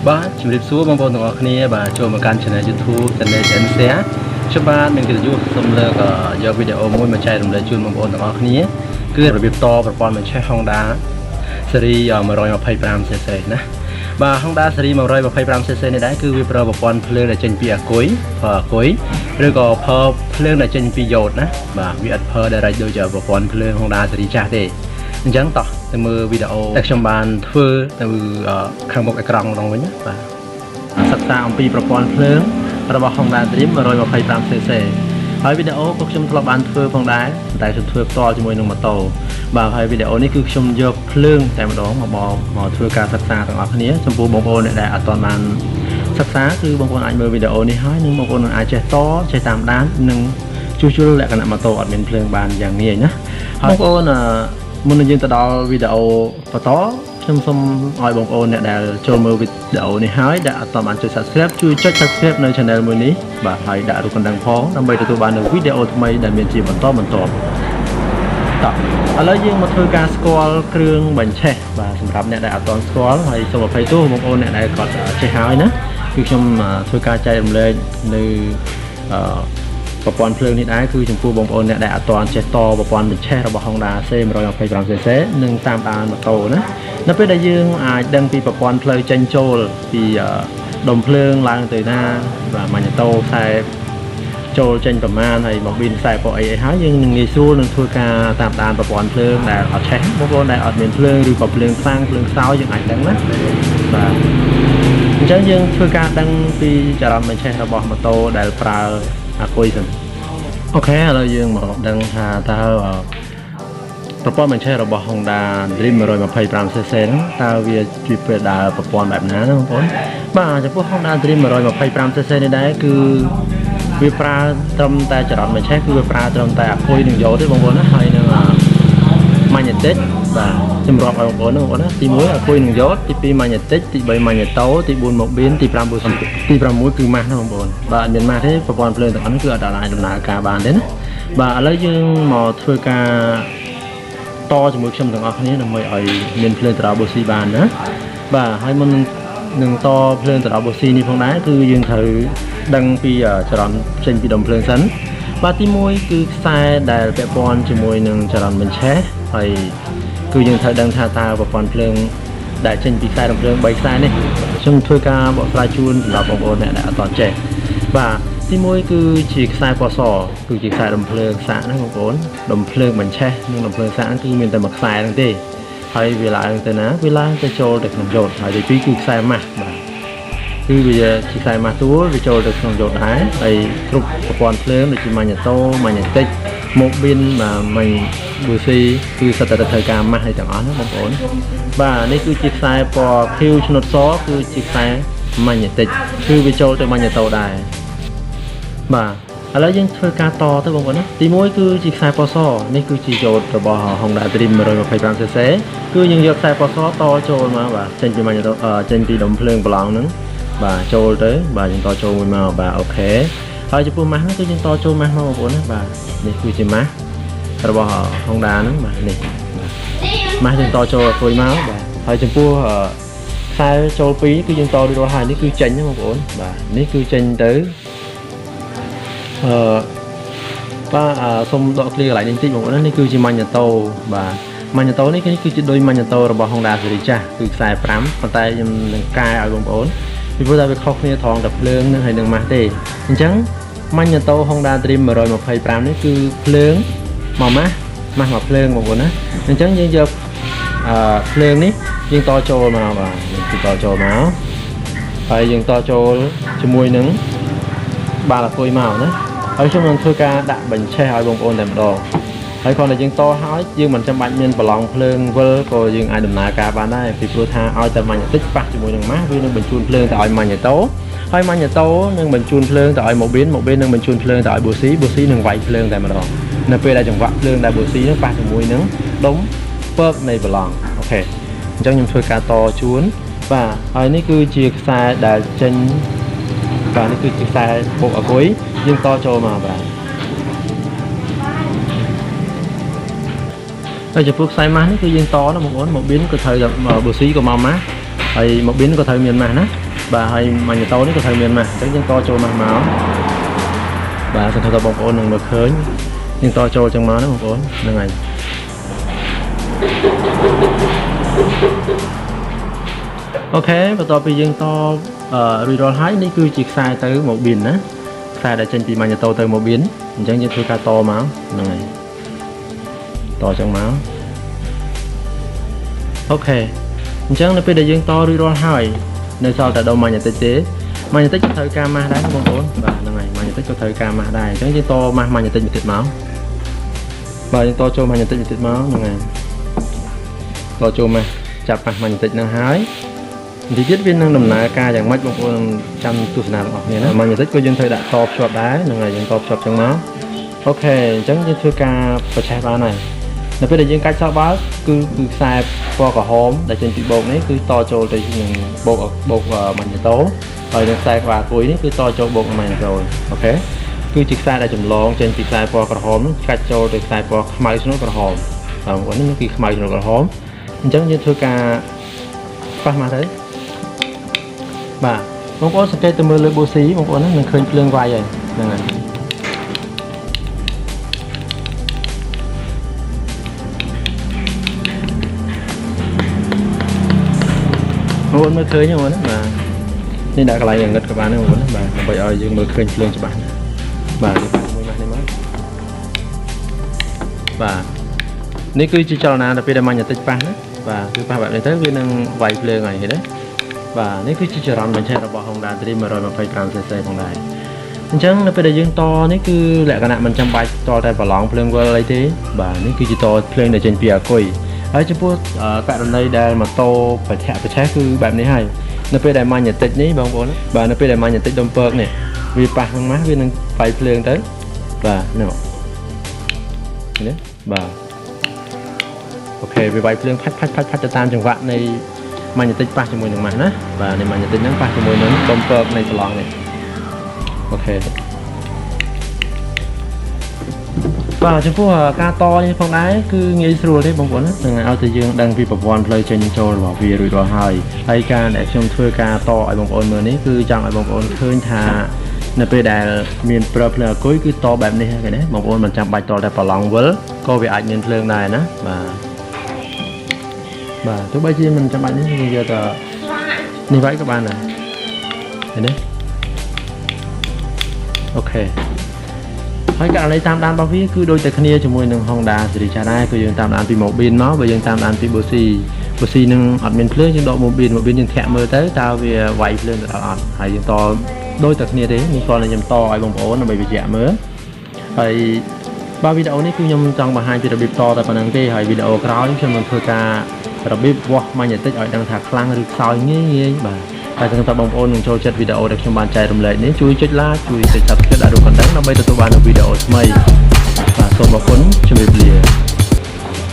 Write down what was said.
បាទជំរាបសួរបងប្អូនទាំងអស់គ្នាបាទចូលមកកាន់ Channel YouTube JanneJNShare ខ្ញុំបាទនឹងកិត្តិយសសូមលើកយកវីដេអូមួយមកចែករំលែកជូនបងប្អូនទាំងអស់គ្នាគឺរបៀបតប្រព័ន្ធបញ្ឆេះ Honda ស៊េរី 125cc ណាបាទ Honda ស៊េរី 125cc នេះដែរគឺវាប្រើប្រព័ន្ធភ្លើងដែលចេញពីអាគុយឬក៏ភ្លើងដែលចេញពីយ៉ូតណាបាទវាអត់ប្រើដែលដូចប្រព័ន្ធភ្លើង Honda ស៊េរីចាស់ទេអញ្ចឹងតោះទៅមើលវីដេអូដែលខ្ញុំបានធ្វើទៅខាងមុខអេក្រង់ម្ដងវិញណាបាទសិក្សាអំពីប្រព័ន្ធភ្លើងរបស់ Honda Dream 125cc ហើយវីដេអូក៏ខ្ញុំធ្លាប់បានធ្វើផងដែរតែខ្ញុំធ្វើផ្ទាល់ជាមួយនឹងម៉ូតូបាទហើយវីដេអូនេះគឺខ្ញុំយកភ្លើងតែម្ដងមកធ្វើការសិក្សាទាំងអស់គ្នាចំពោះបងប្អូនអ្នកដែលអត់ទាន់បានសិក្សាគឺបងប្អូនអាចមើលវីដេអូនេះហើយនឹងបងប្អូនអាចចេះតាមដាននិងជួសជុលលក្ខណៈម៉ូតូអត់មានភ្លើងបានយ៉ាងងាយណាបងប្អូនមុននឹងយើងទៅដល់វីដេអូបន្តខ្ញុំសូមឲ្យបងប្អូនអ្នកដែលចូលមើលវីដេអូនេះហើយដែលអត់ទាន់បានចុច Subscribe ជួយចុច Subscribe នៅ Channel មួយនេះបាទហើយដាក់រូបកណ្ដឹងផងដើម្បីទទួលបាននូវវីដេអូថ្មីដែលមានជាបន្តតោះឥឡូវយើងមកធ្វើការស្គាល់គ្រឿងបញ្ឆេះបាទសម្រាប់អ្នកដែលអត់ទាន់ស្គាល់ហើយសូមអភ័យទោសបងប្អូនអ្នកដែលគាត់ចេះហើយណាគឺខ្ញុំធ្វើការចែករំលែកនៅប្រព័ន្ធភ្លើងនេះដែរគឺចំពោះបងប្អូនអ្នកដែលអត់ទាន់ចេះប្រព័ន្ធបញ្ឆេះរបស់ Honda 125cc និងតាមដានម៉ូតូណានៅពេលដែលយើងអាចដឹងពីប្រព័ន្ធភ្លើងចេញចូលពីដុំភ្លើងឡើងទៅណាបាទម៉ាញ៉ូតូខ្សែចូលចេញប្រមាណហើយមកប៊ីនខ្សែពណ៌អីហើយយើងនឹងងាយស្រួលនឹងធ្វើការតាមដានប្រព័ន្ធភ្លើងដែលអត់ឆេះបងប្អូនដែលអត់មានភ្លើងឬក៏ភ្លើងខ្លាំងភ្លើងខ្សោយយើងអាចដឹងណាបាទអញ្ចឹងយើងធ្វើការដឹងពីចរន្តបញ្ឆេះរបស់ម៉ូតូដែលប្រើអាគុយសិនអូខេឥឡូវយើងមកដឹងថាតើប្រព័ន្ធបញ្ឆេះរបស់ Honda Dream 125cc ហ្នឹងតើវាជួយពេលដើរប្រព័ន្ធបែបណាណាបងប្អូនបាទចំពោះ Honda Dream 125cc នេះដែរគឺវាប្រើត្រឹមតែចរន្តបញ្ឆេះគឺវាប្រើត្រឹមតែអាគុយនឹងយ៉ូតទេបងប្អូនណាហើយនឹងmagnetic បាទសម្រាប់ឲ្យបងប្អូនណាទី1អាគុយនឹងយ៉ូតទី2 magnetic ទី3 magneto ទី4មកប៊ីនទី5 boost ទី6គឺម៉ាស់ណាបងប្អូនបាទអត់មានម៉ាស់ទេប្រព័ន្ធភ្លើងទាំងអស់នេះគឺអត់អាចដំណើរការបានទេណាបាទឥឡូវយើងមកធ្វើការជាមួយខ្ញុំទាំងអស់គ្នាដើម្បីឲ្យមានភ្លើងត្រោបូស៊ីបានណាបាទហើយមុននឹងភ្លើងត្រោបូស៊ីនេះផងដែរគឺយើងត្រូវដឹងពីចរន្តចេញពីដុំភ្លើងសិនបាទទី1គឺខ្សែដែលពាក់ព័ន្ធជាមួយនឹងចរន្តបញ្ឆេះហើយគឺយើងត្រូវដឹងថាតើប្រព័ន្ធភ្លើងដែលចេញពីខ្សែដុំភ្លើង3ខ្សែនេះខ្ញុំធ្វើការបកស្រាយជូនសម្រាប់បងប្អូនអ្នកដែលអត់ទាន់ចេះបាទទី1គឺជាខ្សែពណ៌សគឺជាខ្សែដុំភ្លើងសាកណាបងប្អូនដុំភ្លើងបញ្ឆេះនិងដុំភ្លើងសាកគឺមានតែមួយខ្សែហ្នឹងទេហើយវាឡើងទៅណាវាឡើងទៅចូលទៅក្នុងយ៉ូតហើយទី2គឺខ្សែម៉ាស់បាទគឺវាជាខ្សែម៉ាស់ទួលវាចូលទៅក្នុងយ៉ូតដែរហើយគ្រប់ប្រព័ន្ធភ្លើងដូចជាម៉ាញ៉េតូម៉ាញ៉េទិកមកប៊ីនម៉ាញប៊ូស៊ីគឺសិតតែត្រូវការម៉ាស់ឲ្យទាំងអស់ណាបងប្អូនបាទនេះគឺជាខ្សែពណ៌ខៀវឆ្នុតសគឺជាខ្សែម៉ាញ៉េទិកគឺវាចូលទៅម៉ាញ៉េតូដែរបាទឥឡូវយើងធ្វើការទៅបងប្អូនណាទី1គឺជាខ្សែពណ៌សនេះគឺជាយ៉ូតរបស់ Honda Dream 125cc គឺយើងយកខ្សែពណ៌សចូលមកបាទចេញពីម៉ាញ៉េតូចេញពីដុំភ្លើងប្រឡងហ្នឹងបាទចូលទៅបាទយើងចូលមួយមកបាទអូខេហើយចំពោះម៉ាស់ហ្នឹងគឺយើងចូលម៉ាស់មកបងប្អូនណាបាទនេះគឺជាម៉ាស់របស់ Honda ហ្នឹងបាទនេះម៉ាស់យើងចូលអគុយមកបាទហើយចំពោះខ្សែចូល2គឺយើងរួចរាល់ហើយនេះគឺចេញណាបងប្អូនបាទនេះគឺចេញទៅបាទសូមដកឃ្លៀកន្លែងនេះបន្តិចបងប្អូននេះគឺជាម៉ាញ៉េតូបាទម៉ាញ៉េតូនេះគឺជាដូចម៉ាញ៉េតូរបស់ Honda ស៊េរីចាស់គឺខ្សែ5ប៉ុន្តែខ្ញុំនឹងកែឲ្យបងប្អូនពីព្រោះតែវាខុសគ្នាត្រង់តែភ្លើងនឹងហើយនឹងម៉ាស់ទេអញ្ចឹងម៉ាញ៉េតូ Honda Dream 125នេះគឺភ្លើងមួយម៉ាស់មួយភ្លើងបងប្អូនណាអញ្ចឹងយើងយកភ្លើងនេះយើងចូលមកបាទគឺចូលមកហើយយើងចូលជាមួយនឹងបាល់អាគុយមកណាហើយខ្ញុំនឹងធ្វើការដាក់បញ្ឆេះឲ្យបងប្អូនតែម្ដងហើយគ្រាន់តែយើងហើយយើងមិនចាំបាច់មានប្រឡងភ្លើងវិលក៏យើងអាចដំណើរការបានដែរពីព្រោះថាឲ្យតែម៉ាញ៉េទិកប៉ះជាមួយនឹងម៉ាស់វានឹងបញ្ជូនភ្លើងទៅឲ្យម៉ាញ៉េតូហើយម៉ាញ៉េតូនឹងបញ្ជូនភ្លើងទៅឲ្យម៉ូប៊ីននឹងបញ្ជូនភ្លើងទៅឲ្យប៊ូស៊ីនឹងវាយភ្លើងតែម្ដងនៅពេលដែលចង្វាក់ភ្លើងដែលប៊ូស៊ីនឹងប៉ះជាមួយនឹងដុំពើកនៃប្រឡងអូខេអញ្ចឹងខ្ញុំធ្វើការជួនបាទហើយនេះគឺជាខ្សែដែលចេញបាទនេះគឺជាខ្សែពុកអាគុយយើងចូលមកបាទហើយចំពោះខ្សែម៉ាស់នេះគឺយើងណាបងប្អូនមកប៊ីនក៏ត្រូវប៊ូស៊ីក៏មកម៉ាស់ហើយមកប៊ីនក៏ត្រូវមានម៉ាស់ណា bà hay màn tàu nó có thời miền mà chắc nhưng to trôi mà máu bà sẽ thao bóng ôn đừng được khơi nhưng to trôi trong máu nó bóng ôn là ngày ok và to bây giờ to rồi rồi hái đi cứ chỉ sai tới một biển á sai đã trên thì màn tàu tới một biến chẳng như thôi ca to máu là ngày to trong máu ok chẳng là bây giờ dương to rồi hỏi nơi sau tại đâu mà nhà tế mà nhà tích có thời cam ma đá không ổn và là ngày mà nhà tích có thời cam ma đài chẳng chứ to mà nhà tích bị thịt máu và những to cho mà nhà tích bị thịt máu là ngày to cho mà chặt mặt mà nhà tích đang hái thì biết viên năng đầm ná ca chẳng mất bông ôn trăm tu nào học này mà nhà tích có dương thời đã to chọt đá là ngày dương to chọt trong máu ok chẳng như thưa ca và chai ba này là bây giờ những cái sao báo cứ sai qua cả hôm để trên chị bột đấy cứ to trôi thì bột mình tố rồi được sai qua cuối đấy cứ to trôi bột mình rồi ok cứ chỉ sai là chùm lon trên chỉ sai qua cả hôm cách trôi được sai qua máy nó cả hôm còn nó khi máy nó cả hôm chẳng như thưa ca phát mà đấy bà không có sẽ từ mưa lên bố xí không có nó mình khơi lương vai rồi này muốn mới khơi nhưng mà nên đã lại nhận các bạn muốn bà bây giờ dương mới khơi lên cho bạn bà đi bạn mới này mới và nếu cứ chỉ cho nào là bây giờ mang nhà tích pan và cứ ba bạn này tới viên năng vài lên này đấy và nếu cứ chỉ cho rằng mình sẽ là bỏ hồng đàn thì mà rồi mà phải làm xe hồng đài chẳng là bây giờ dương to nếu cứ lại cái nào mình chăm bài to tay vào lòng lên qua lấy thế và nếu cứ chỉ to lên để trên bìa coi ở chỗ bố tại đây đây mà to phải thẹn phải trái cứ bạn này hay nó bây giờ mang nhà tích ní bông bố và nó bây giờ mang nhà tích đông bơ này vì ba thằng má viên phải lên tới và nào đấy và ok vì vậy lên phát cho tam trường vạn này mang nhà tích ba cho mùi đường mặt á và này mang nhà tích nắng ba cho mùi nắng đông bơ này salon này ok và chúng tôi ca to như phong đáy cứ nghĩ rồi đấy bông vốn từng ngày ao tự dương đang vì bọc von play trên châu bảo vì rồi đó hơi hay ca để trong thuê ca to ở bông ôn mới đấy cứ trong ở bông ôn khơi thà nơi bây giờ miền pro player cuối cứ toแบบnày cái đấy bông ôn mình chạm bài to để vào lòng với có việc ảnh miền phương này nữa và tôi bây giờ mình chạm bài như bây giờ là như vậy các bạn này thấy đấy ok hãy cả lấy tam đan bao phía cứ đôi tay kia cho môi nâng hồng đà thì trả đây cứ dùng tam đan từ một pin nó bây giờ tam đan từ bô xì nâng ọt miền phơi trên độ một pin trên thẹn mưa tới tao về vay lên được ọt hay dùng to đôi tay kia đấy nhưng còn là nhầm to ai bông ố nó bị chạm mưa hay ba video này cứ nhầm trong mà hai video bịp to tại phần năng kia hay video cáo cho mình thôi cả đặc biệt wow mà nhận tích ở đang thạc lăng được soi nghe bà tại chúng ta bông ôn cho chất video để trong bàn chạy đồng lệ nếu chui chết lá chui sẽ tập kết đã đủ còn đáng nó bây giờ tôi bán được video mới và số mà cuốn cho mình liền